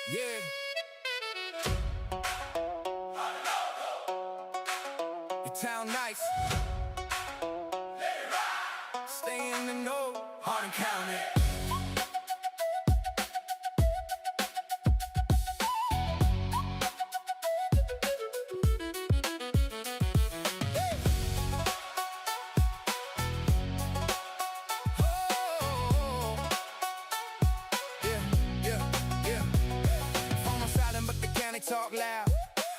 Yeah. Your town nice. Stay in the know. Hardin County. Talk loud.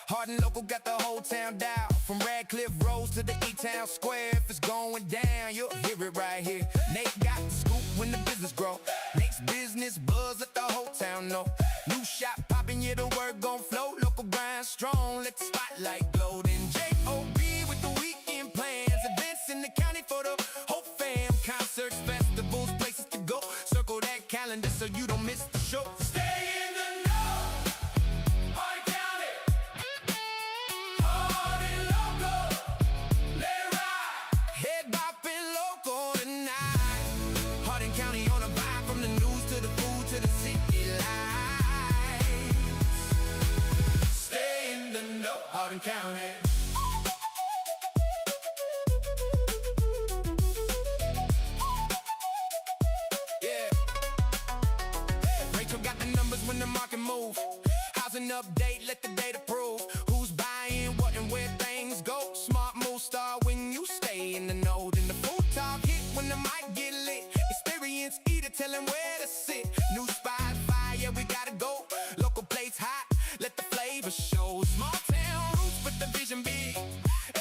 Hardin Local got the whole town down. From Radcliffe Rose to the E-Town Square. If it's going down, you'll hear it right here. Nate got the scoop when the business grow. Nate's business buzz let the whole town know. New shop popping, yeah, the word gon' flow. Local grind strong, let the spotlight glow. Then J.O.B. with the weekend plans. Events in the county for the whole fam. Concerts, festivals, places to go. Circle that calendar so you don't miss the show. Stay in the Hardin County. Yeah. Rachel got the numbers when the market move. Housing update, let the data prove who's buying what and where things go. Smart move start when you stay in the know. Then the food talk hit when the mic get lit. Experience eater telling where to sit. New spot fire, yeah, we gotta go. Local plates hot, let the flavor show. Small town roots, but the vision big.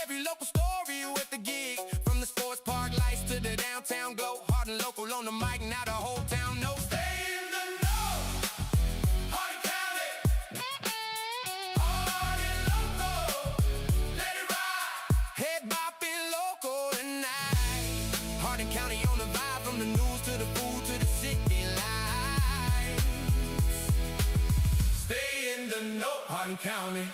Every local story with the gig. From the sports park lights to the downtown glow. Hardin Local on the mic, now the whole town knows. Stay in the know. Hardin County. Hardin Local. Let it ride. Head bopping local tonight. Hardin County on the vibe. From the news to the food to the city lights. Stay in the know. Hardin County.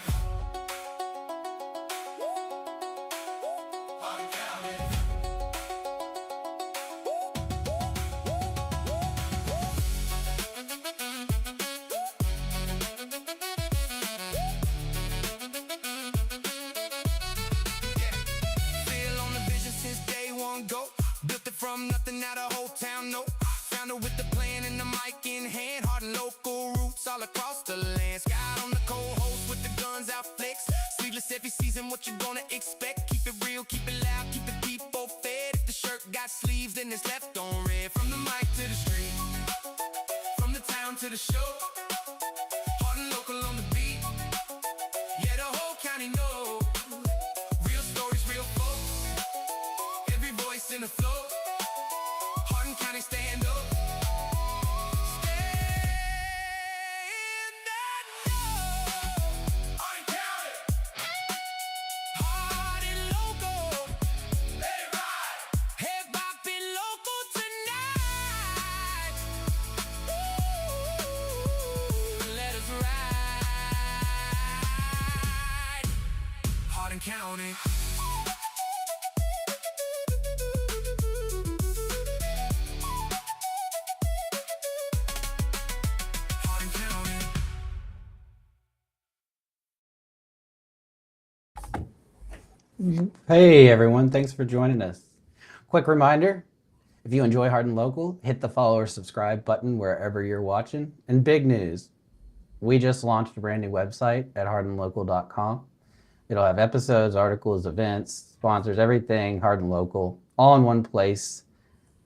From nothing, now the whole town know. Found her with the plan and the mic in hand. Hardin Local roots all across the land. Sky on the cold host with the guns out flex. Sleeveless every season, what you gonna expect? Keep it real, keep it loud, keep the people fed. If the shirt got sleeves, then it's left on red. From the mic to the street, from the town to the show. Hardin Local on the beat, yeah, the whole county know. Real stories, real folks, every voice in the flow. County stand up. Stay in that know. Hardin County. Hardin Local. Let it ride. Head bopping local tonight. Ooh, let us ride. Hardin County. Hey everyone, thanks for joining us. Quick reminder, if you enjoy Hardin Local, hit the follow or subscribe button wherever you're watching. And big news, we just launched a brand new website at hardinlocal.com. It'll have episodes, articles, events, sponsors, everything Hardin Local, all in one place.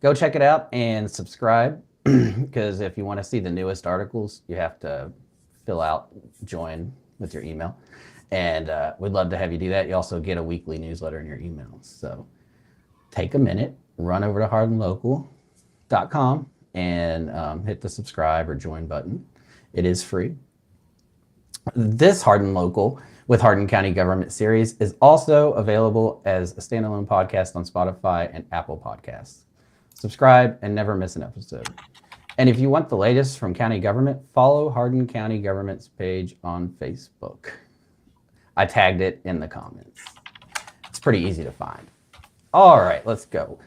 Go check it out and subscribe, because if you want to see the newest articles, you have to fill out join with your email. And we'd love to have you do that. You also get a weekly newsletter in your emails. So take a minute, run over to hardinlocal.com and hit the subscribe or join button. It is free. This Hardin Local with Hardin County Government series is also available as a standalone podcast on Spotify and Apple Podcasts. Subscribe and never miss an episode. And if you want the latest from county government, follow Hardin County Government's page on Facebook. I tagged it in the comments. It's pretty easy to find. All right, let's go.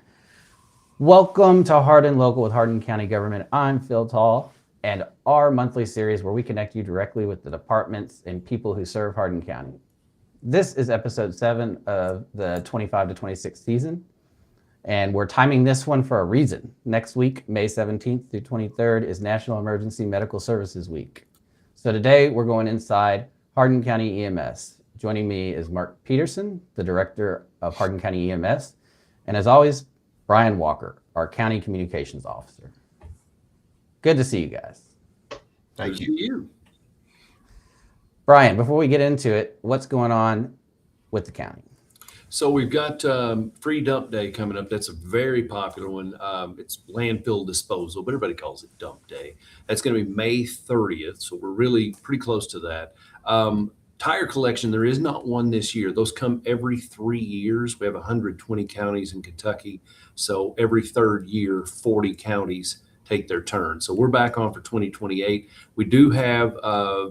Welcome to Hardin Local with Hardin County Government. I'm Phil Tall. and our monthly series where we connect you directly with the departments and people who serve Hardin County. This is episode 7 of the 25 to 26 season, and we're timing this one for a reason. Next week, May 17th through 23rd, is National Emergency Medical Services Week. So today we're going inside Hardin County EMS. Joining me is Mark Peterson, the Director of Hardin County EMS, and as always, Brian Walker, our County Communications Officer. Good to see you guys. Thank you. Brian, before we get into it, what's going on with the county? So we've got free dump day coming up. That's a very popular one. It's landfill disposal, but everybody calls it dump day. That's going to be May 30th. So we're really pretty close to that. Tire collection, there is not one this year. Those come every 3 years. We have 120 counties in Kentucky. So every third year, 40 counties take their turn. So we're back on for 2028. We do have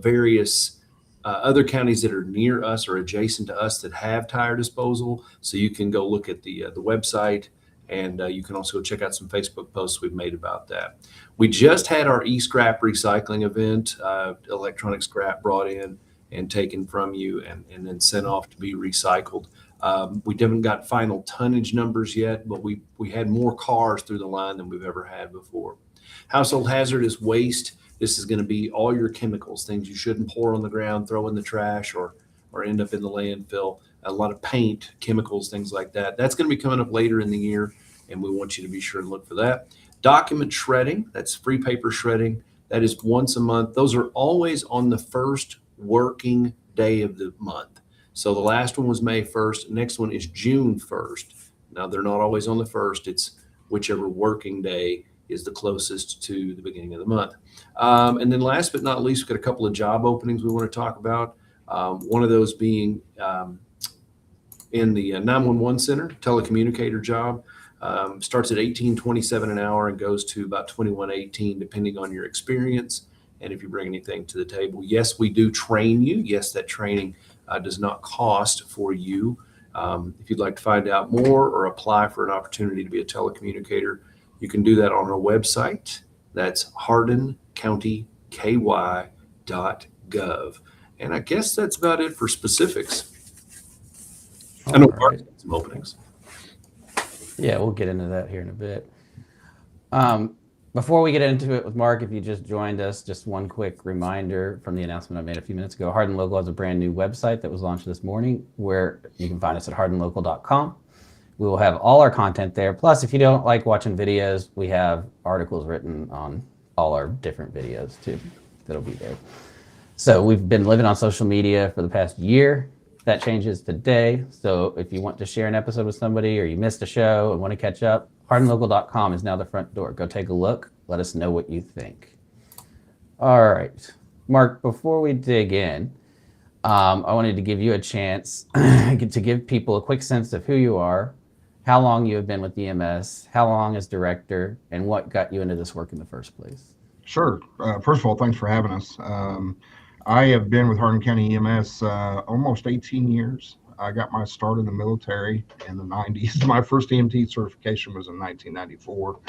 various other counties that are near us or adjacent to us that have tire disposal. So you can go look at the website, and you can also check out some Facebook posts we've made about that. We just had our e-scrap recycling event, electronic scrap brought in and taken from you and then sent off to be recycled. We haven't got final tonnage numbers yet, but we had more cars through the line than we've ever had before. Household hazardous waste. This is going to be all your chemicals, things you shouldn't pour on the ground, throw in the trash, or end up in the landfill. A lot of paint, chemicals, things like that. That's going to be coming up later in the year, and we want you to be sure to look for that. Document shredding. That's free paper shredding. That is once a month. Those are always on the first working day of the month. So the last one was May 1st. Next one is June 1st. Now, they're not always on the 1st. It's whichever working day is the closest to the beginning of the month. And then last but not least, we've got a couple of job openings we want to talk about. One of those being in the 911 center, telecommunicator job. Starts at $18.27 an hour and goes to about $21.18 depending on your experience and if you bring anything to the table. Yes, we do train you. Yes, that training does not cost for you. If you'd like to find out more or apply for an opportunity to be a telecommunicator, you can do that on our website. That's hardincountyky.gov. And I guess that's about it for specifics. I know Mark's got some openings. Yeah, we'll get into that here in a bit. Before we get into it with Mark, if you just joined us, just one quick reminder from the announcement I made a few minutes ago. Hardin Local has a brand new website that was launched this morning where you can find us at hardinlocal.com. We will have all our content there. Plus, if you don't like watching videos, we have articles written on all our different videos too that'll be there. So we've been living on social media for the past year. That changes today. So if you want to share an episode with somebody or you missed a show and want to catch up, hardinlocal.com is now the front door. Go take a look. Let us know what you think. All right. Mark, before we dig in, I wanted to give you a chance to give people a quick sense of who you are, how long you have been with EMS, how long as director, and what got you into this work in the first place. Sure. First of all, thanks for having us. I have been with Hardin County EMS almost 18 years. I got my start in the military in the 90s. My first EMT certification was in 1994.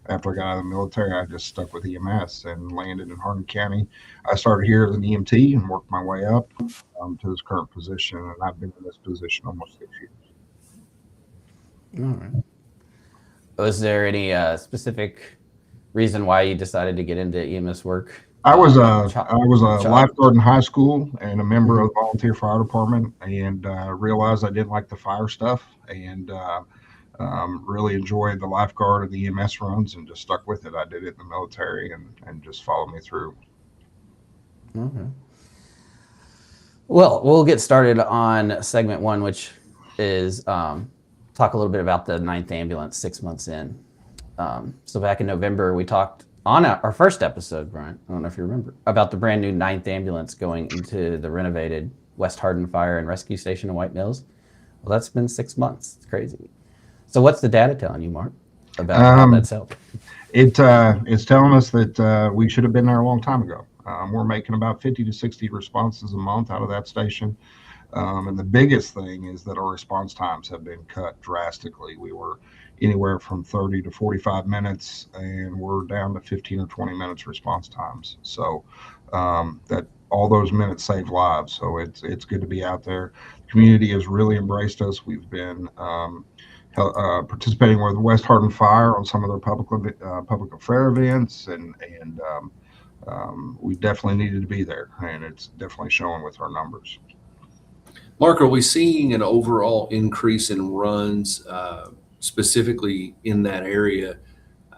After I got out of the military, I just stuck with EMS and landed in Hardin County. I started here as an EMT and worked my way up to this current position, and I've been in this position almost 6 years. All right. Was there any specific reason why you decided to get into EMS work? I was a lifeguard in high school and a member of the volunteer fire department, and realized I didn't like the fire stuff, and really enjoyed the lifeguard and the EMS runs, and just stuck with it. I did it in the military and just followed me through. Okay. Well, we'll get started on segment 1, which is talk a little bit about the 9th ambulance 6 months in. So back in November, we talked on our first episode, Brian, I don't know if you remember, about the brand new 9th ambulance going into the renovated West Hardin Fire and Rescue Station in White Mills. Well, that's been 6 months. It's crazy. So what's the data telling you, Mark, about how that's helped? It's telling us that we should have been there a long time ago. We're making about 50 to 60 responses a month out of that station. And the biggest thing is that our response times have been cut drastically. We were anywhere from 30 to 45 minutes, and we're down to 15 or 20 minutes response times. So that all those minutes save lives. So it's good to be out there. The community has really embraced us. We've been participating with West Hardin Fire on some of their public affair events, and we definitely needed to be there, and it's definitely showing with our numbers. Mark, are we seeing an overall increase in runs specifically in that area?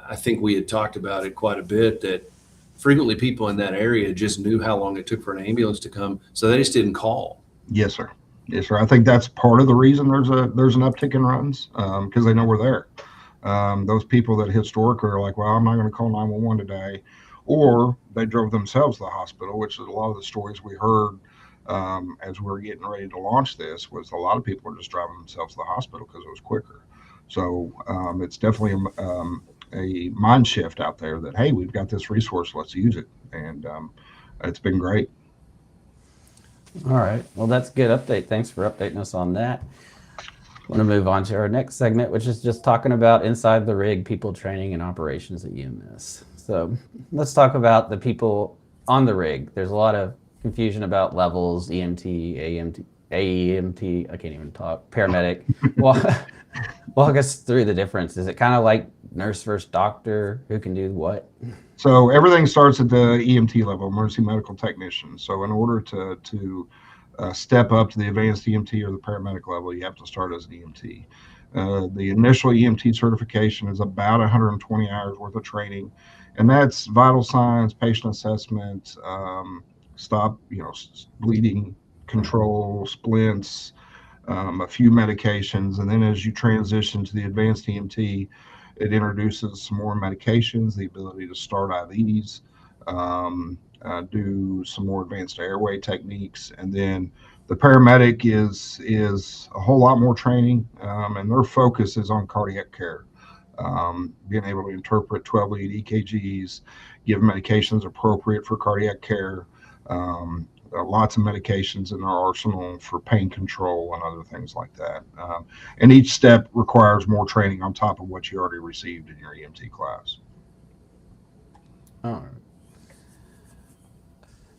I think we had talked about it quite a bit, that frequently people in that area just knew how long it took for an ambulance to come, so they just didn't call. Yes, sir. Yes, sir. I think that's part of the reason there's an uptick in runs, because they know we're there. Those people that historically are like, well, I'm not going to call 911 today, or they drove themselves to the hospital, which is a lot of the stories we heard as we were getting ready to launch this. Was a lot of people were just driving themselves to the hospital because it was quicker. So it's definitely a mind shift out there that, hey, we've got this resource, let's use it, and it's been great. All right. Well, that's a good update. Thanks for updating us on that. I want to move on to our next segment, which is just talking about inside the rig, people training and operations at EMS. So let's talk about the people on the rig. There's a lot of confusion about levels, EMT, AEMT, I can't even talk, paramedic. Walk us through the difference. Is it kind of like nurse versus doctor? Who can do what? So everything starts at the EMT level, emergency medical technician. So in order to step up to the advanced EMT or the paramedic level, you have to start as an EMT. The initial EMT certification is about 120 hours worth of training, and that's vital signs, patient assessment, bleeding control, splints, a few medications. And then as you transition to the advanced EMT, it introduces some more medications, the ability to start IVs, do some more advanced airway techniques. And then the paramedic is a whole lot more training, and their focus is on cardiac care, being able to interpret 12-lead EKGs, give medications appropriate for cardiac care, lots of medications in their arsenal for pain control and other things like that. And each step requires more training on top of what you already received in your EMT class. All right.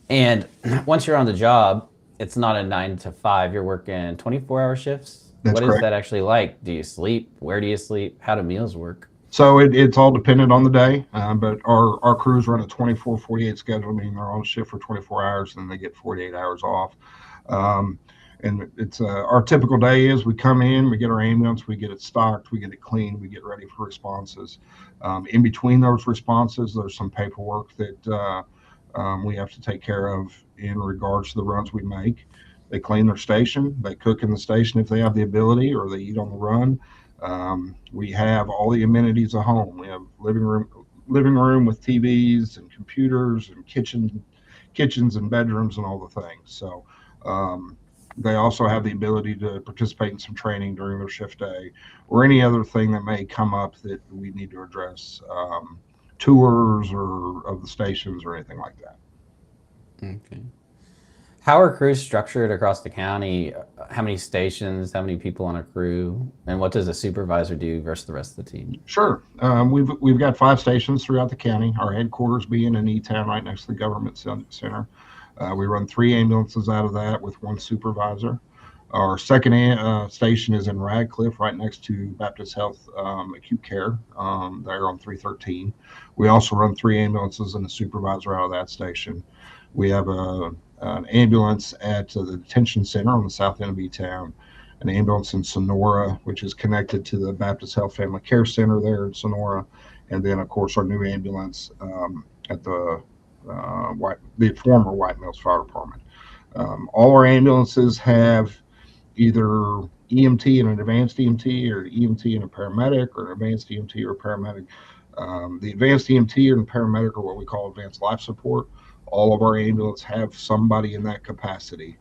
And once you're on the job, it's not a 9 to 5. You're working 24-hour shifts. That's what correct. Is that actually like? Do you sleep? Where do you sleep? How do meals work? So it's all dependent on the day, but our crews run a 24/48 schedule, meaning they're on shift for 24 hours and then they get 48 hours off. And it's our typical day is we come in, we get our ambulance, we get it stocked, we get it cleaned, we get ready for responses. In between those responses, there's some paperwork that we have to take care of in regards to the runs we make. They clean their station, they cook in the station if they have the ability, or they eat on the run. We have all the amenities of home. We have living room with TVs and computers and kitchens and bedrooms and all the things. So they also have the ability to participate in some training during their shift day or any other thing that may come up that we need to address, tours or of the stations or anything like that. Okay. How are crews structured across the county? How many stations, how many people on a crew, and what does a supervisor do versus the rest of the team? Sure. We've got 5 stations throughout the county, our headquarters being in E-Town right next to the government center. We run 3 ambulances out of that with 1 supervisor. Our second station is in Radcliffe, right next to Baptist Health Acute Care, there on 313. We also run 3 ambulances and a supervisor out of that station. We have an ambulance at the detention center on the south end of E-Town, an ambulance in Sonora, which is connected to the Baptist Health Family Care Center there in Sonora, and then, of course, our new ambulance at the former White Mills Fire Department. All our ambulances have either EMT and an advanced EMT, or EMT and a paramedic, or an advanced EMT or a paramedic. The advanced EMT and paramedic are what we call advanced life support. All of our ambulances have somebody in that capacity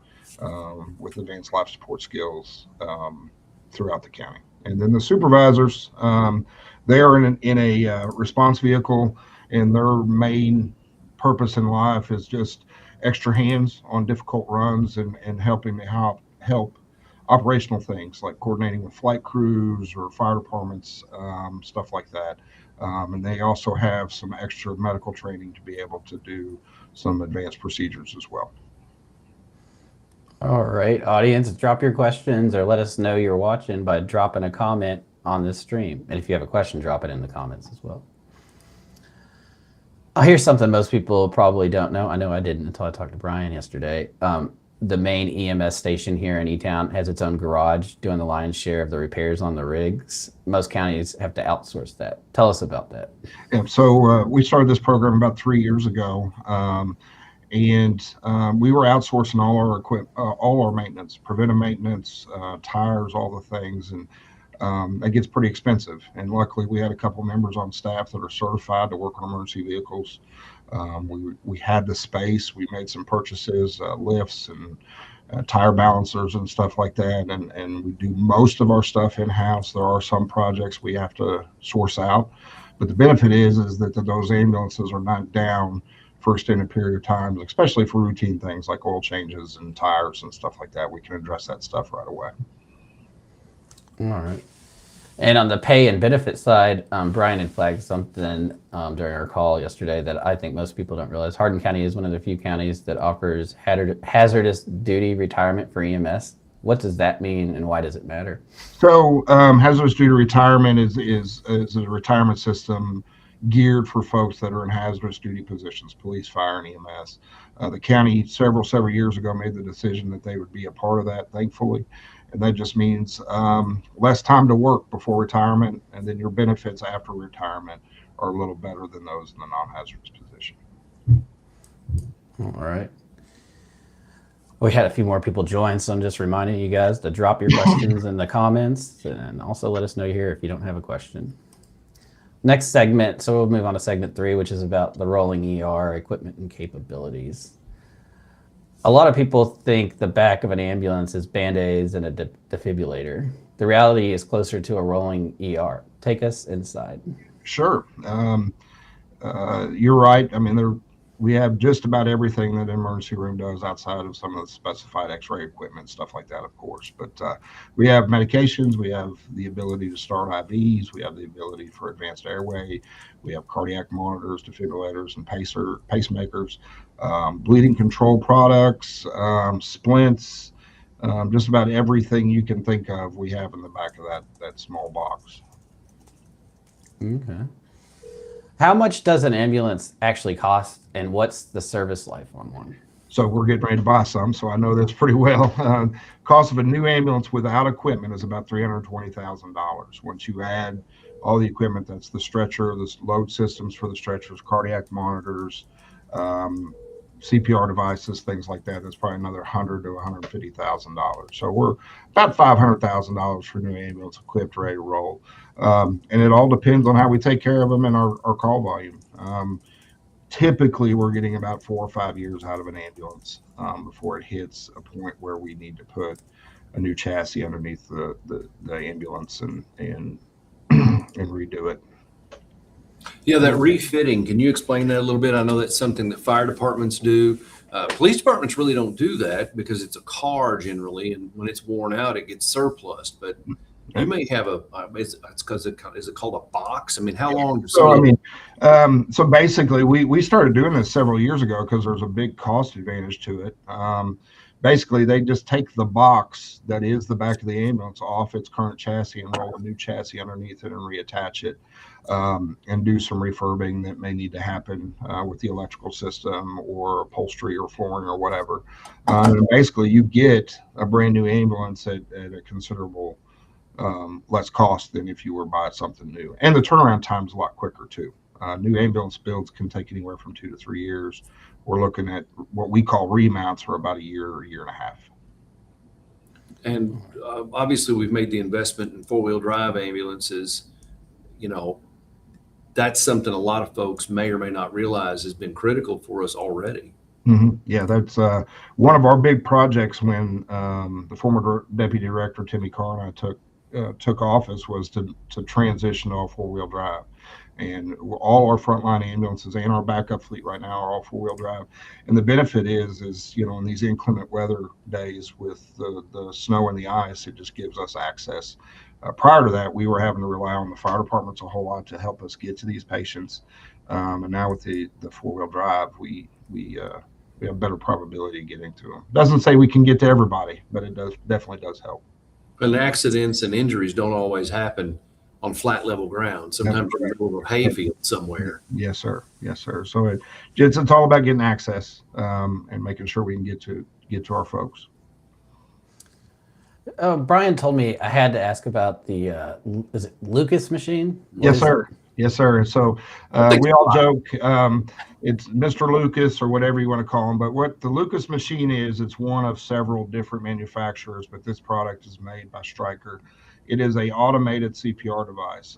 with advanced life support skills throughout the county. And then the supervisors, they are in a response vehicle, and their main purpose in life is just extra hands on difficult runs and helping to help operational things like coordinating with flight crews or fire departments, stuff like that. And they also have some extra medical training to be able to do some advanced procedures as well. All right, audience, drop your questions or let us know you're watching by dropping a comment on this stream. And if you have a question, drop it in the comments as well. Here's something most people probably don't know. I know I didn't until I talked to Brian yesterday. The main EMS station here in E-Town has its own garage doing the lion's share of the repairs on the rigs. Most counties have to outsource that. Tell us about that. Yeah, so we started this program about 3 years ago. We were outsourcing all our equipment, all our maintenance, preventive maintenance, tires, all the things, and that gets pretty expensive. And luckily, we had a couple members on staff that are certified to work on emergency vehicles. We had the space. We made some purchases, lifts and tire balancers and stuff like that. And we do most of our stuff in-house. There are some projects we have to source out, but the benefit is that those ambulances are not down for extended period of time, especially for routine things like oil changes and tires and stuff like that. We can address that stuff right away. All right. And on the pay and benefit side, Brian had flagged something during our call yesterday that I think most people don't realize. Hardin County is one of the few counties that offers hazardous duty retirement for EMS. What does that mean, and why does it matter? So hazardous duty retirement is a retirement system geared for folks that are in hazardous duty positions, police, fire, and EMS. The county several years ago made the decision that they would be a part of that, thankfully. And that just means less time to work before retirement, and then your benefits after retirement are a little better than those in the non-hazardous position. All right. We had a few more people join, so I'm just reminding you guys to drop your questions in the comments, and also let us know here if you don't have a question. Next segment, so we'll move on to segment 3, which is about the rolling ER equipment and capabilities. A lot of people think the back of an ambulance is Band-Aids and a defibrillator. The reality is closer to a rolling ER. Take us inside. Sure. You're right. I mean, we have just about everything that an emergency room does outside of some of the specified x-ray equipment, stuff like that, of course. But we have medications. We have the ability to start IVs. We have the ability for advanced airway. We have cardiac monitors, defibrillators, and pacemakers, bleeding control products, splints, just about everything you can think of we have in the back of that small box. Okay. How much does an ambulance actually cost, and what's the service life on one? So we're getting ready to buy some, so I know this pretty well. Cost of a new ambulance without equipment is about $320,000. Once you add all the equipment, that's the stretcher, the load systems for the stretchers, cardiac monitors, CPR devices, things like that, that's probably another $100,000 to $150,000. So we're about $500,000 for new ambulance equipped, ready to roll. And it all depends on how we take care of them and our call volume. Typically, we're getting about 4 or 5 years out of an ambulance before it hits a point where we need to put a new chassis underneath the ambulance and redo it. Yeah, that refitting, can you explain that a little bit? I know that's something that fire departments do. Police departments really don't do that because it's a car generally, and when it's worn out, it gets surplus. But you may have is it called a box? I mean, how long? So basically, we started doing this several years ago because there's a big cost advantage to it. Basically, they just take the box that is the back of the ambulance off its current chassis and roll a new chassis underneath it and reattach it, and do some refurbing that may need to happen with the electrical system or upholstery or flooring or whatever. And basically, you get a brand new ambulance at a considerable less cost than if you were buying something new. And the turnaround time is a lot quicker too. New ambulance builds can take anywhere from 2 to 3 years. We're looking at what we call remounts for about a year and a half. And obviously we've made the investment in 4-wheel drive ambulances. You know, that's something a lot of folks may or may not realize has been critical for us already. Mm-hmm. Yeah, that's one of our big projects when the former Deputy Director Timmy Carr and I took took office was to transition to all four-wheel drive. And all our frontline ambulances and our backup fleet right now are all four-wheel drive. And the benefit is in these inclement weather days with the snow and the ice, it just gives us access. Prior to that, we were having to rely on the fire departments a whole lot to help us get to these patients. And now with the four-wheel drive, we have better probability of getting to them. Doesn't say we can get to everybody, but it definitely does help. And accidents and injuries don't always happen on flat level ground. Sometimes you're in the middle of a hayfield somewhere. Yes, sir. Yes, sir. So it's all about getting access and making sure we can get to our folks. Brian told me I had to ask about the is it Lucas machine? Yes, sir. Yes, sir. So we all joke it's Mr. Lucas or whatever you want to call him. But what the Lucas machine is, it's one of several different manufacturers, but this product is made by Stryker. It is a automated CPR device.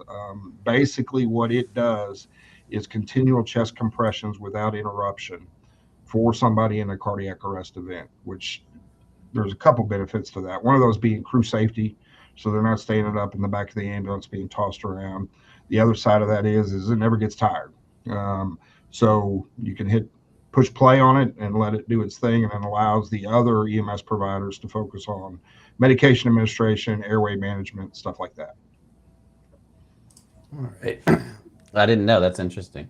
Basically, what it does is continual chest compressions without interruption for somebody in a cardiac arrest event, which there's a couple benefits to that. One of those being crew safety, so they're not standing up in the back of the ambulance being tossed around. The other side of that is it never gets tired. So you can push play on it and let it do its thing, and it allows the other EMS providers to focus on medication administration, airway management, stuff like that. All right. I didn't know. That's interesting.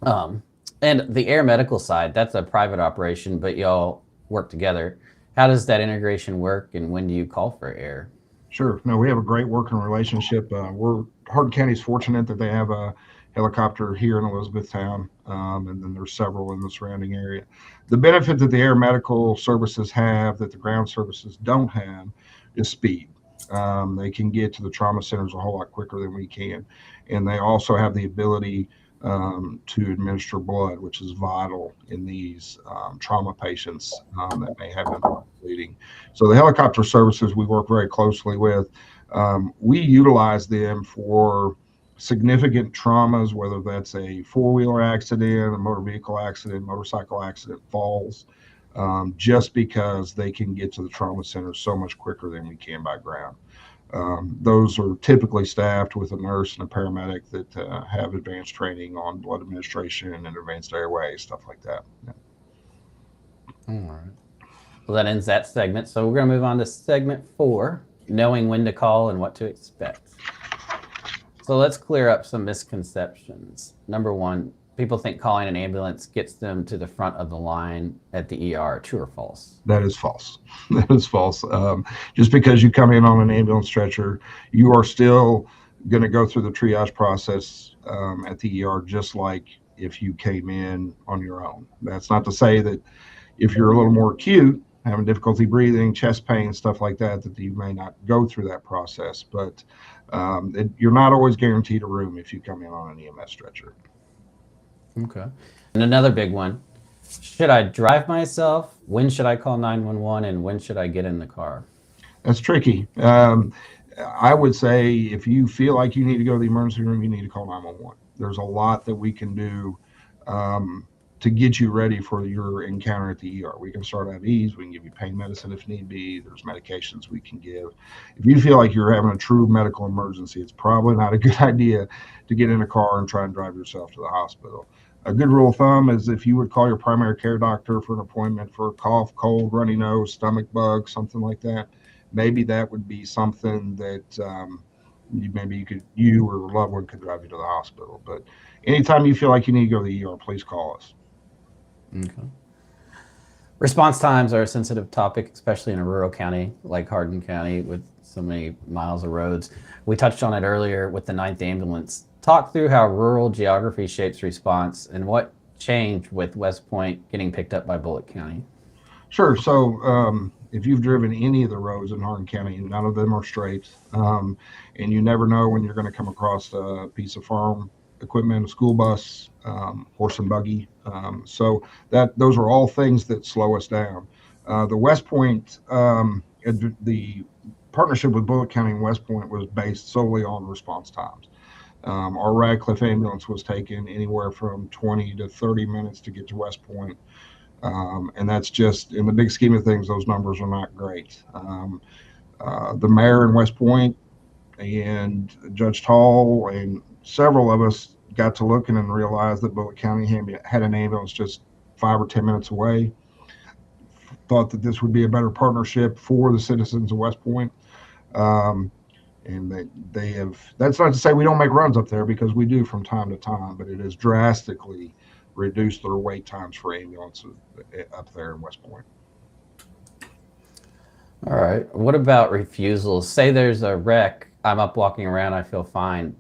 And the air medical side, that's a private operation, but y'all work together. How does that integration work, and when do you call for air? Sure. No, we have a great working relationship. Hardin County's fortunate that they have a helicopter here in Elizabethtown, and then there's several in the surrounding area. The benefit that the air medical services have that the ground services don't have is speed. They can get to the trauma centers a whole lot quicker than we can. And they also have the ability to administer blood, which is vital in these trauma patients that may have bleeding. So the helicopter services we work very closely with, we utilize them for significant traumas, whether that's a four-wheeler accident, a motor vehicle accident, motorcycle accident, falls, just because they can get to the trauma center so much quicker than we can by ground. Those are typically staffed with a nurse and a paramedic that have advanced training on blood administration and advanced airway, stuff like that. Yeah. All right. Well, that ends that segment. So we're going to move on to segment 4, knowing when to call and what to expect. So let's clear up some misconceptions. Number 1, people think calling an ambulance gets them to the front of the line at the ER. True or false? That is false. That is false. Just because you come in on an ambulance stretcher, you are still going to go through the triage process at the ER, just like if you came in on your own. That's not to say that if you're a little more acute, having difficulty breathing, chest pain, stuff like that, that you may not go through that process. But you're not always guaranteed a room if you come in on an EMS stretcher. Okay. And another big one, should I drive myself? When should I call 911, and when should I get in the car? That's tricky. I would say if you feel like you need to go to the emergency room, you need to call 911. There's a lot that we can do to get you ready for your encounter at the ER. We can start IVs. We can give you pain medicine if need be. There's medications we can give. If you feel like you're having a true medical emergency, it's probably not a good idea to get in a car and try and drive yourself to the hospital. A good rule of thumb is if you would call your primary care doctor for an appointment for a cough, cold, runny nose, stomach bug, something like that, maybe that would be something that you or a loved one could drive you to the hospital. But anytime you feel like you need to go to the ER, please call us. Okay. Response times are a sensitive topic, especially in a rural county like Hardin County with so many miles of roads. We touched on it earlier with the 9th ambulance. Talk through how rural geography shapes response and what changed with West Point getting picked up by Bullitt County. Sure. So if you've driven any of the roads in Hardin County, none of them are straight, and you never know when you're going to come across a piece of farm equipment, a school bus, horse and buggy. So those are all things that slow us down. The West Point, the partnership with Bullitt County and West Point was based solely on response times. Our Radcliffe ambulance was taken anywhere from 20 to 30 minutes to get to West Point. And that's just, in the big scheme of things, those numbers are not great. The mayor in West Point and Judge Tall and several of us got to looking and realized that Bullitt County had an ambulance just 5 or 10 minutes away. Thought that this would be a better partnership for the citizens of West Point. And they have, that's not to say we don't make runs up there, because we do from time to time, but it has drastically reduced their wait times for ambulances up there in West Point. All right. What about refusals? Say there's a wreck. I'm up walking around. I feel fine.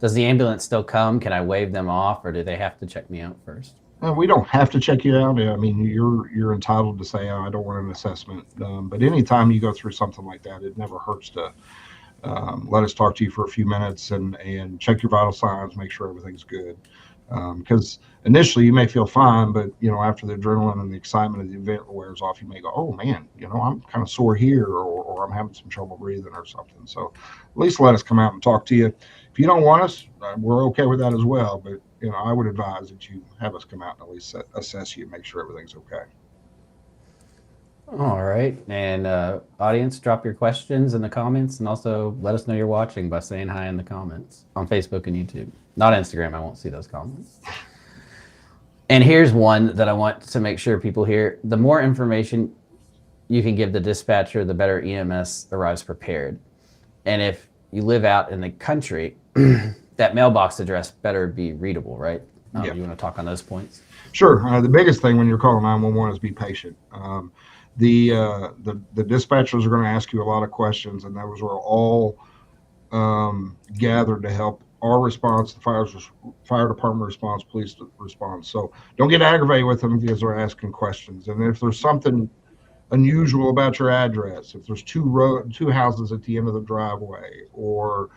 Does the ambulance still come? Can I wave them off, or do they have to check me out first? We don't have to check you out. I mean, you're entitled to say, oh, I don't want an assessment. But anytime you go through something like that, it never hurts to let us talk to you for a few minutes and check your vital signs, make sure everything's good. Because initially you may feel fine, but after the adrenaline and the excitement of the event wears off, you may go, oh man, I'm kind of sore here, or I'm having some trouble breathing or something. So at least let us come out and talk to you. If you don't want us, we're okay with that as well. But I would advise that you have us come out and at least assess you and make sure everything's okay. All right. And audience, drop your questions in the comments, and also let us know you're watching by saying hi in the comments on Facebook and YouTube. Not Instagram. I won't see those comments. And here's one that I want to make sure people hear. The more information you can give the dispatcher, the better EMS arrives prepared. And if you live out in the country, that mailbox address better be readable, right? Yeah. You want to talk on those points? Sure. The biggest thing when you're calling 911 is be patient. The dispatchers are going to ask you a lot of questions, and those are all gathered to help our response, the fire department response, police response. So don't get aggravated with them because they're asking questions. And if there's something unusual about your address, if there's two houses at the end of the driveway, or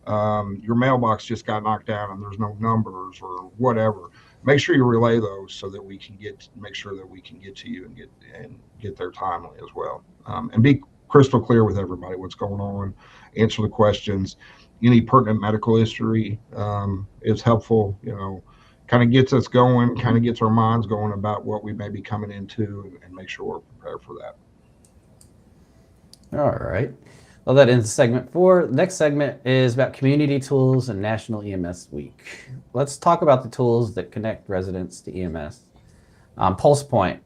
your mailbox just got knocked down and there's no numbers or whatever, make sure you relay those so that we can make sure that we can get to you and get there timely as well. And be crystal clear with everybody what's going on. Answer the questions. Any pertinent medical history is helpful. Kind of gets us going, kind of gets our minds going about what we may be coming into, and make sure we're prepared for that. All right. Well, that ends segment 4. The next segment is about community tools and National EMS Week. Let's talk about the tools that connect residents to EMS. PulsePoint,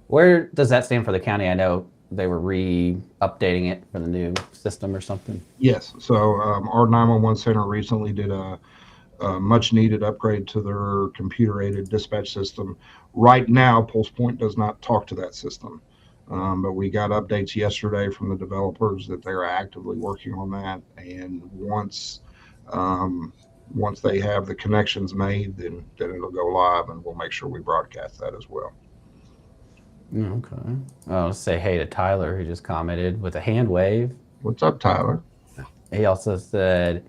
where does that stand for the county? I know they were updating it for the new system or something. Yes. So our 911 center recently did a much needed upgrade to their computer-aided dispatch system. Right now, PulsePoint does not talk to that system. But we got updates yesterday from the developers that they're actively working on that. And once they have the connections made, then it'll go live, and we'll make sure we broadcast that as well. Okay. I'll say hey to Tyler, who just commented with a hand wave. What's up, Tyler? He also said,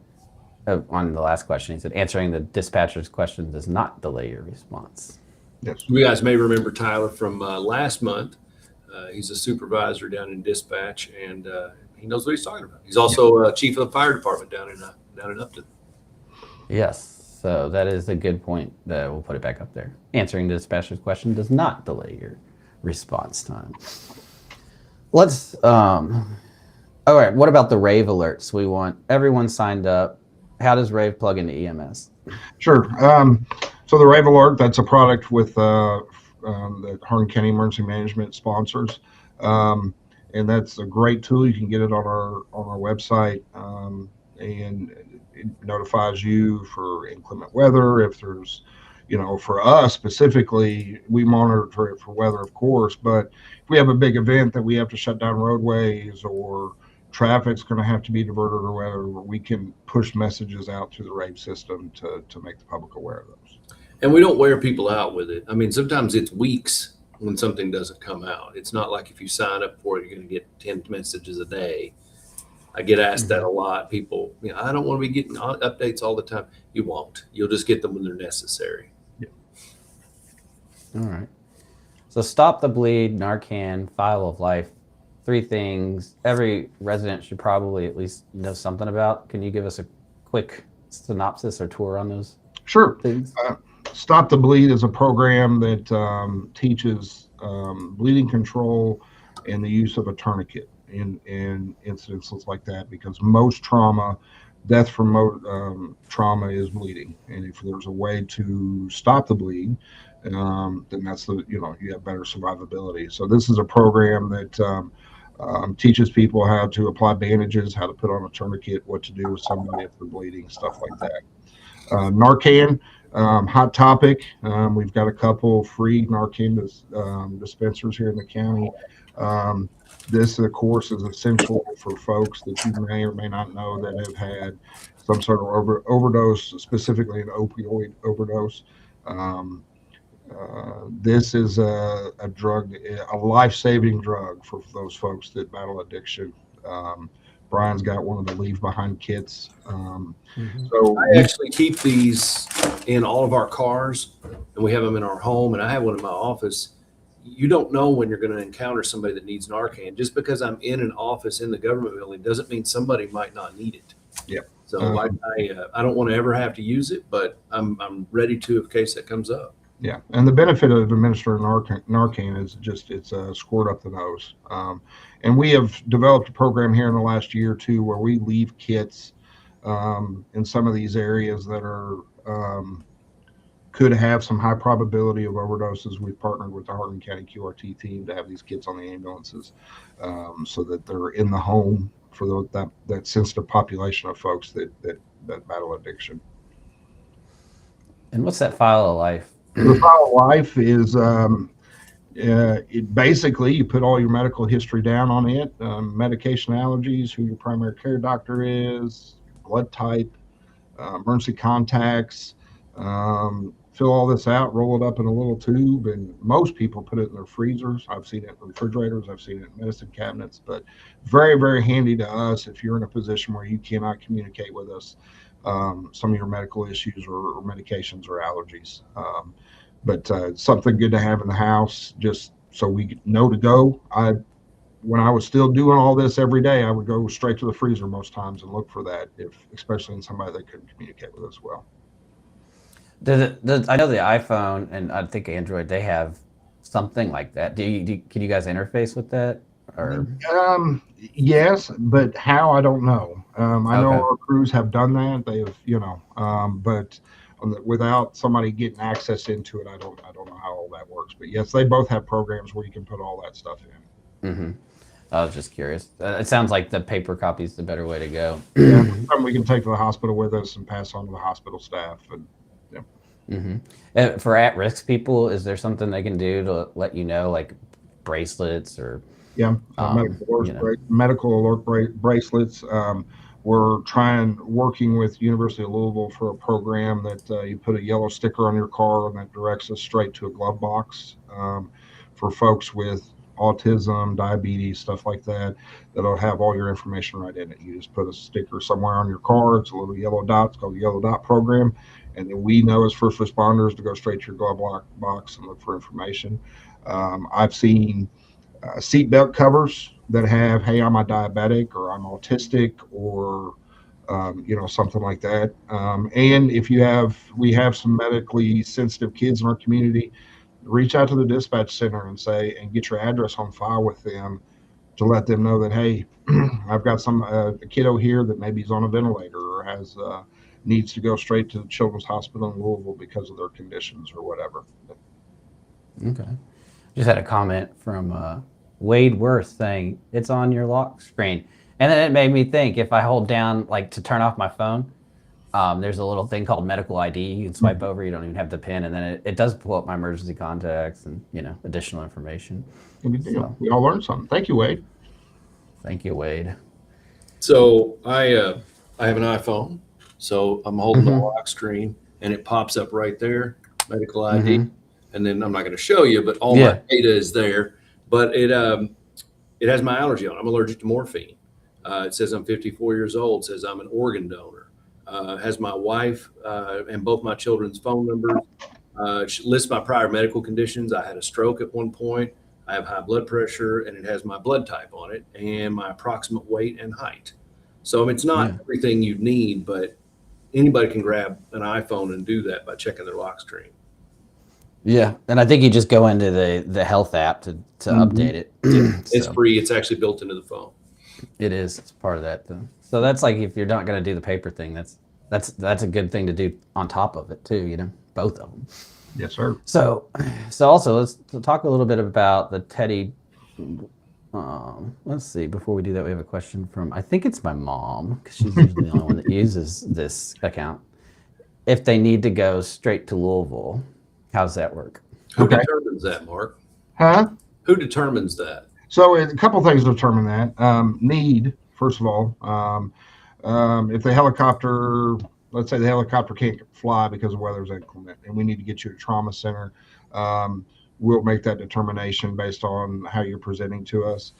on the last question, he said, answering the dispatcher's question does not delay your response. Yes. You guys may remember Tyler from last month. He's a supervisor down in dispatch, and he knows what he's talking about. He's also chief of the fire department down in Upton. Yes, so that is a good point. We'll put it back up there. Answering the dispatcher's question does not delay your response time. Let's, all right, what about the RAVE alerts? We want everyone signed up. How does RAVE plug into EMS? Sure. So the RAVE alert, that's a product with the Hardin County Emergency Management sponsors, and that's a great tool. You can get it on our website, and it notifies you for inclement weather. If there's, for us specifically, we monitor it for weather, of course, but if we have a big event that we have to shut down roadways, or traffic's going to have to be diverted, or whatever, we can push messages out to the RAVE system to make the public aware of those. And we don't wear people out with it. I mean, sometimes it's weeks when something doesn't come out. It's not like if you sign up for it, you're going to get 10 messages a day. I get asked that a lot. People, I don't want to be getting updates all the time. You won't. You'll just get them when they're necessary. Yeah. All right. So stop the bleed, Narcan, file of life. 3 things every resident should probably at least know something about. Can you give us a quick synopsis or tour on those? Sure. Things? Stop the Bleed is a program that teaches bleeding control and the use of a tourniquet. in incidences like that, because most death from trauma is bleeding, and if there's a way to stop the bleeding, then that's you have better survivability. So this is a program that teaches people how to apply bandages, how to put on a tourniquet, what to do with somebody if they're bleeding, stuff like that. Narcan, hot topic. We've got a couple free Narcan dispensers here in the county. This, of course, is essential for folks that you may or may not know that have had some sort of overdose, specifically an opioid overdose. This is a drug, a life-saving drug for those folks that battle addiction. Brian's got one of the leave behind kits. So I actually keep these in all of our cars, and we have them in our home, and I have one in my office. You don't know when you're going to encounter somebody that needs Narcan. Just because I'm in an office in the government building doesn't mean somebody might not need it. Yep. So I don't want to ever have to use it, but I'm ready to in case that comes up. Yeah, and the benefit of administering Narcan is just it's a squirt up the nose. And we have developed a program here in the last year or two where we leave kits in some of these areas that are could have some high probability of overdoses. We've partnered with the Hardin County QRT team to have these kits on the ambulances, so that they're in the home for that sensitive population of folks that battle addiction. And what's that file of life? The file of life is it basically you put all your medical history down on it, medication allergies, who your primary care doctor is, blood type, emergency contacts. Fill all this out, roll it up in a little tube, and most people put it in their freezers. I've seen it in refrigerators, I've seen it in medicine cabinets, but very, very handy to us if you're in a position where you cannot communicate with us some of your medical issues or medications or allergies. But it's something good to have in the house just so we know to go. When I was still doing all this every day, I would go straight to the freezer most times and look for that, especially in somebody that couldn't communicate with us well. I know the iPhone and I think Android, they have something like that. Can you guys interface with that? Or yes, but how, I don't know. I know our crews have done that. They have, but without somebody getting access into it, I don't know how all that works. But yes, they both have programs where you can put all that stuff in. Mm-hmm. I was just curious. It sounds like the paper copy is the better way to go. Yeah, something we can take to the hospital with us and pass on to the hospital staff. And yeah. Mm-hmm. For at-risk people, is there something they can do to let you know, like bracelets or? Yeah, medical alert bracelets. We're working with University of Louisville for a program that you put a yellow sticker on your car and that directs us straight to a glove box for folks with autism, diabetes, stuff like that, that'll have all your information right in it. You just put a sticker somewhere on your car. It's a little yellow dot. It's called the yellow dot program. And then we know as first responders to go straight to your glove box and look for information. I've seen seatbelt covers that have, hey, I'm a diabetic or I'm autistic or, something like that. And if we have some medically sensitive kids in our community, reach out to the dispatch center and get your address on file with them to let them know that, hey, I've got a kiddo here that maybe is on a ventilator or needs to go straight to the Children's Hospital in Louisville because of their conditions or whatever. Okay. Just had a comment from Wade Worth saying it's on your lock screen. And then it made me think, if I hold down to turn off my phone, there's a little thing called medical ID. You can swipe over, you don't even have the pin, and then it does pull up my emergency contacts and additional information. Good deal. So, we all learned something. Thank you, Wade. Thank you, Wade. So I have an iPhone, so I'm holding the lock screen, and it pops up right there, medical ID, and then I'm not going to show you, but all my data is there. But it has my allergy on it. I'm allergic to morphine. It says I'm 54 years old. It says I'm an organ donor. Has my wife and both my children's phone numbers. Lists my prior medical conditions. I had a stroke at one point. I have high blood pressure, and it has my blood type on it and my approximate weight and height. So it's not everything you need, but anybody can grab an iPhone and do that by checking their lock screen. Yeah, and I think you just go into the health app to update it. Yeah. It's free. It's actually built into the phone. It is. It's part of that though. So that's like if you're not going to do the paper thing, that's a good thing to do on top of it too. Both of them. Yes, sir. So also let's talk a little bit about the Teddy. Let's see. Before we do that, we have a question from, I think it's my mom, because she's usually the only one that uses this account. If they need to go straight to Louisville, how's that work? Who Okay. determines that, Mark? Huh? Who determines that? So a couple things determine that. Need, first of all. If the helicopter, let's say the helicopter can't fly because the weather's inclement and we need to get you to trauma center, we'll make that determination based on how you're presenting to us.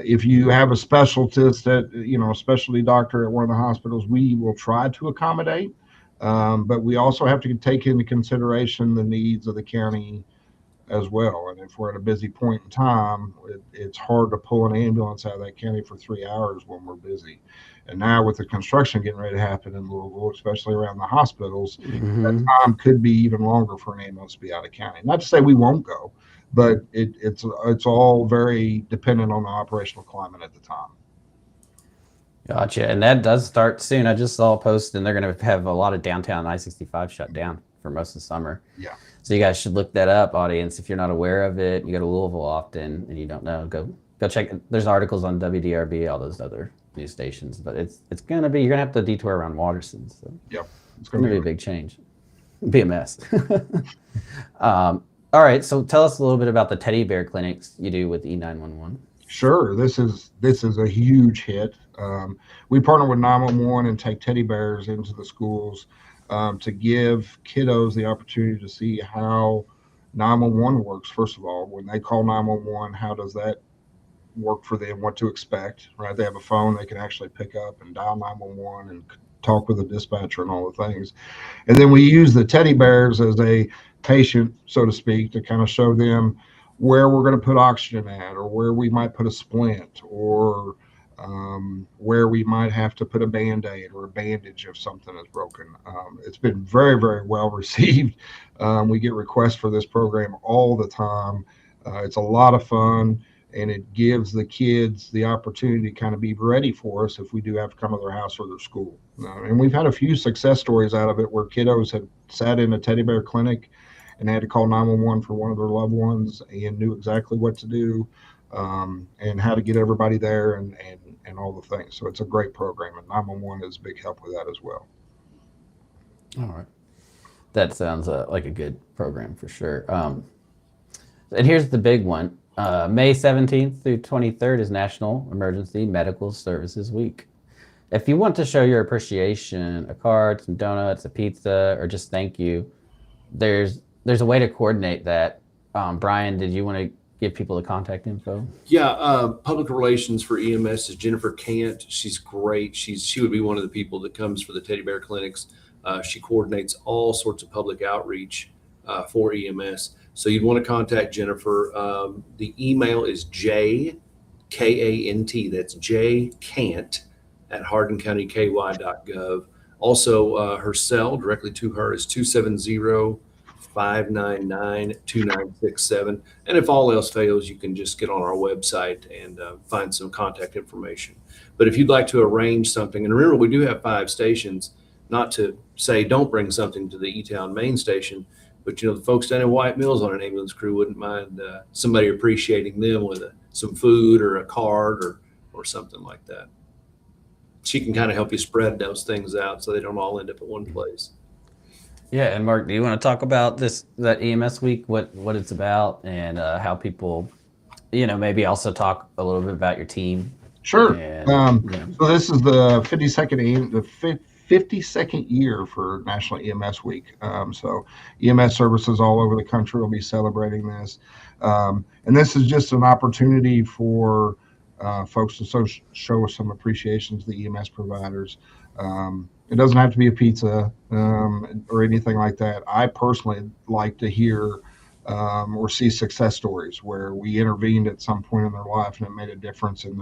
If you have a specialist a specialty doctor at one of the hospitals, we will try to accommodate. But we also have to take into consideration the needs of the county as well. And if we're at a busy point in time, it's hard to pull an ambulance out of that county for 3 hours when we're busy. And now with the construction getting ready to happen in Louisville, especially around the hospitals, that time could be even longer for an ambulance to be out of county. Not to say we won't go, but it's all very dependent on the operational climate at the time. Gotcha. And that does start soon. I just saw a post, and they're going to have a lot of downtown I-65 shut down for most of the summer. Yeah. So you guys should look that up, audience. If you're not aware of it, you go to Louisville often and you don't know, go check. There's articles on WDRB, all those other news stations. But it's going to be, you're going to have to detour around Waterston. So Yep. it's going to be a big change. Be a mess. All right. So tell us a little bit about the teddy bear clinics you do with E911. Sure. This is a huge hit. We partner with 911 and take teddy bears into the schools to give kiddos the opportunity to see how 911 works. First of all, when they call 911, how does that work for them? What to expect, right? They have a phone they can actually pick up and dial 911 and talk with the dispatcher and all the things. And then we use the teddy bears as a patient, so to speak, to kind of show them where we're going to put oxygen at, or where we might put a splint, or where we might have to put a Band-Aid or a bandage if something is broken. It's been very, very well received. We get requests for this program all the time. It's a lot of fun, and it gives the kids the opportunity to kind of be ready for us if we do have to come to their house or their school. And we've had a few success stories out of it where kiddos had sat in a teddy bear clinic and they had to call 911 for one of their loved ones and knew exactly what to do and how to get everybody there and all the things. So it's a great program, and 911 is a big help with that as well. All right. That sounds like a good program for sure. And here's the big one. May 17th through 23rd is National Emergency Medical Services Week. If you want to show your appreciation, a card, some donuts, a pizza, or just thank you, there's a way to coordinate that. Brian, did you want to give people the contact info? Yeah, public relations for EMS is Jennifer Cant. She's great. She would be one of the people that comes for the teddy bear clinics. She coordinates all sorts of public outreach for EMS. So you'd want to contact Jennifer. The email is jkant, that's jkant at hardincountyky.gov. Also, her cell directly to her is 270-599-2967. And if all else fails, you can just get on our website and find some contact information. But if you'd like to arrange something, and remember, we do have 5 stations, not to say don't bring something to the E-Town main station, but the folks down in White Mills on an ambulance crew wouldn't mind somebody appreciating them with some food or a card or something like that. She can kind of help you spread those things out so they don't all end up at one place. Yeah, and Mark, do you want to talk about that EMS week, what it's about, and how people, maybe also talk a little bit about your team? Sure. And, So this is the 52nd year for National EMS Week. So EMS services all over the country will be celebrating this. And this is just an opportunity for folks to show some appreciation to the EMS providers. It doesn't have to be a pizza or anything like that. I personally like to hear or see success stories where we intervened at some point in their life and it made a difference in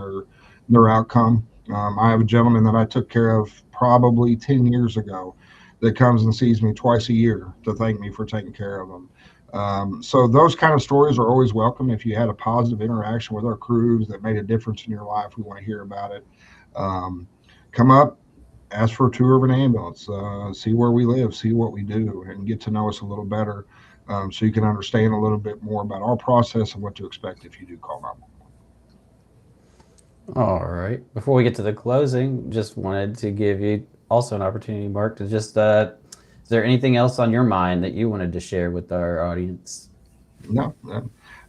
their outcome. I have a gentleman that I took care of probably 10 years ago that comes and sees me twice a year to thank me for taking care of him. So those kind of stories are always welcome. If you had a positive interaction with our crews that made a difference in your life, we want to hear about it. Come up, ask for a tour of an ambulance, see where we live, see what we do, and get to know us a little better, so you can understand a little bit more about our process and what to expect if you do call 911. All right. Before we get to the closing, just wanted to give you also an opportunity, Mark, to just, is there anything else on your mind that you wanted to share with our audience? No,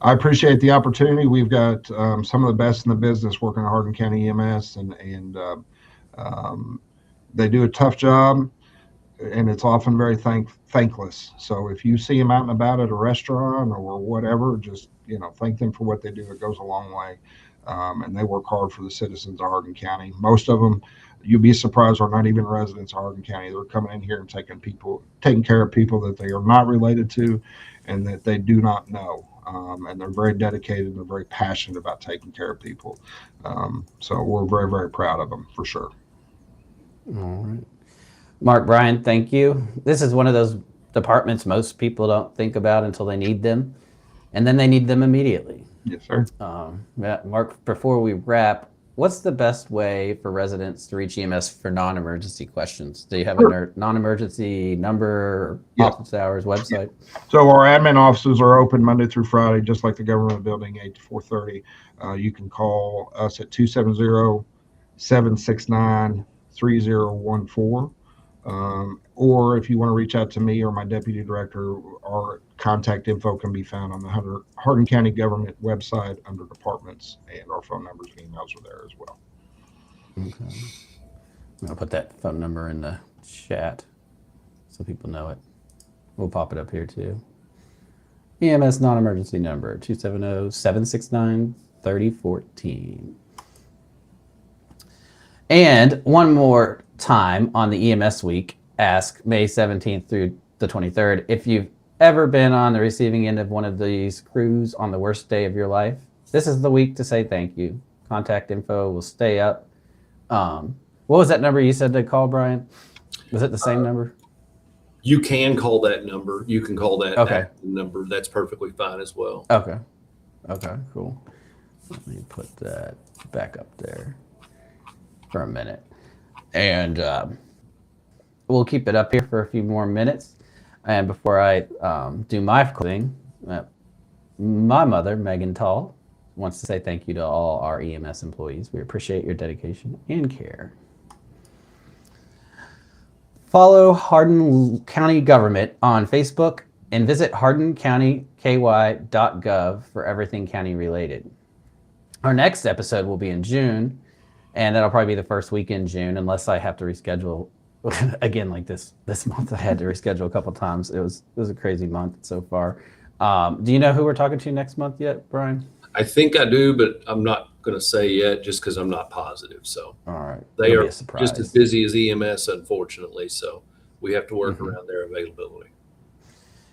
I appreciate the opportunity. We've got some of the best in the business working at Hardin County EMS, and they do a tough job, and it's often very thankless. So if you see them out and about at a restaurant or whatever, just thank them for what they do. It goes a long way. And they work hard for the citizens of Hardin County. Most of them, you'd be surprised, are not even residents of Hardin County. They're coming in here and taking care of people that they are not related to and that they do not know. And they're very dedicated and they're very passionate about taking care of people. So we're very, very proud of them for sure. All right. Mark, Brian, thank you. This is one of those departments most people don't think about until they need them, and then they need them immediately. Yes, sir. Mark, before we wrap, what's the best way for residents to reach EMS for non-emergency questions? Do you have a non-emergency number, office hours, website? So our admin offices are open Monday through Friday, just like the government building, 8 to 4:30. You can call us at 270-769-3014. Or if you want to reach out to me or my deputy director, our contact info can be found on the Hardin County government website under departments, and our phone numbers and emails are there as well. Okay. I'll put that phone number in the chat so people know it. We'll pop it up here too. EMS non-emergency number, 270-769-3014. And one more time on the EMS week, ask May 17th through the 23rd. If you've ever been on the receiving end of one of these crews on the worst day of your life, this is the week to say thank you. Contact info will stay up. What was that number you said to call, Brian? Was it the same number? You can call that number. You can call that number. That's perfectly fine as well. Okay. Okay, cool. Let me put that back up there for a minute. And we'll keep it up here for a few more minutes. And before I do my closing, my mother, Megan Tall, wants to say thank you to all our EMS employees. We appreciate your dedication and care. Follow Hardin County Government on Facebook and visit hardincountyky.gov for everything county related. Our next episode will be in June, and that'll probably be the first week in June, unless I have to reschedule again. Like this month, I had to reschedule a couple times. It was a crazy month so far. Do you know who we're talking to next month yet, Brian? I think I do, but I'm not going to say yet just because I'm not positive. So all right, they are just as busy as EMS, unfortunately. So we have to work around their availability.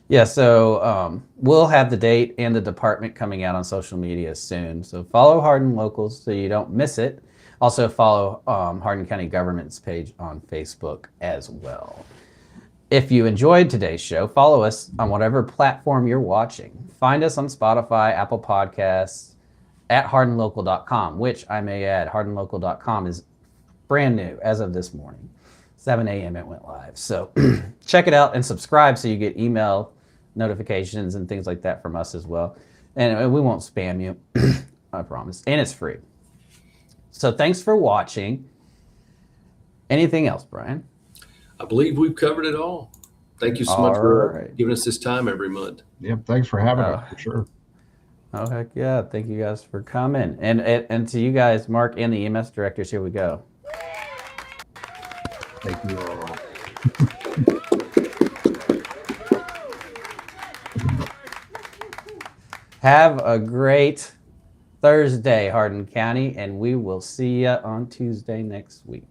Yeah, so we'll have the date and the department coming out on social media soon. So follow Hardin Locals so you don't miss it. Also follow Hardin County Government's page on Facebook as well. If you enjoyed today's show, follow us on whatever platform you're watching. Find us on Spotify, Apple Podcasts, at hardinlocal.com, which I may add, hardinlocal.com is brand new as of this morning. 7 a.m. it went live. So check it out and subscribe so you get email notifications and things like that from us as well. And we won't spam you, I promise. And it's free. So thanks for watching. Anything else, Brian? I believe we've covered it all. Thank you so much for giving us this time every month. Yep, thanks for having us, for sure. Oh, heck yeah. Thank you guys for coming. And to you guys, Mark and the EMS directors, here we go. Thank you all. Have a great Thursday, Hardin County, and we will see you on Tuesday next week.